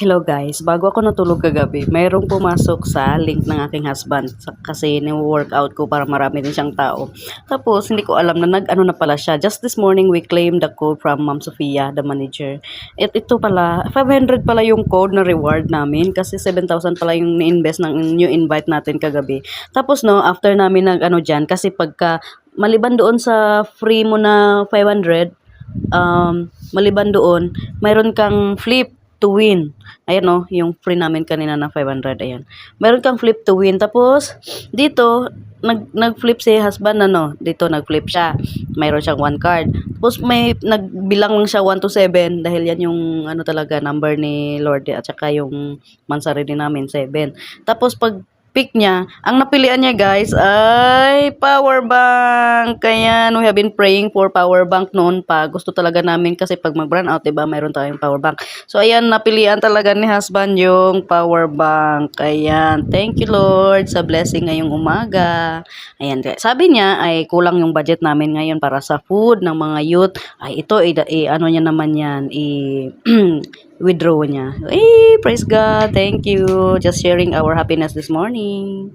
Hello guys, bago ako natulog kagabi, mayroong pumasok sa link ng aking husband kasi ni-workout ko para marami din siyang tao. Tapos hindi ko alam na nag-ano na pala siya. Just this morning we claimed the code from Ma'am Sofia, the manager. At ito pala, 500 pala yung code na reward namin kasi 7,000 pala yung ni-invest ng new invite natin kagabi. Tapos no, after namin nag-ano dyan, kasi pagka maliban doon sa free mo na 500, maliban doon, mayroon kang flip to win. Ayan no, yung free namin kanina na 500, ayan. Meron kang flip to win. Tapos, dito, nag-flip si husband, ano, dito nag-flip siya. Mayroon siyang one card. Tapos, may, nagbilang lang siya 1 to 7 dahil yan yung, ano talaga, number ni Lord at saka yung mansari din namin, 7. Tapos, pag pick niya, ang napilian niya guys ay power bank. Kaya we have been praying for power bank noon pa. Gusto talaga namin kasi pag mag-run out, diba, mayroon tayong power bank. So ayan, napilian talaga ni husband yung power bank. Ayan, thank you Lord sa blessing ngayong umaga. Ayan, sabi niya ay kulang yung budget namin ngayon para sa food ng mga youth. Ay ito, ano niya naman yan, withdraw niya. Praise God. Thank you. Just sharing our happiness this morning.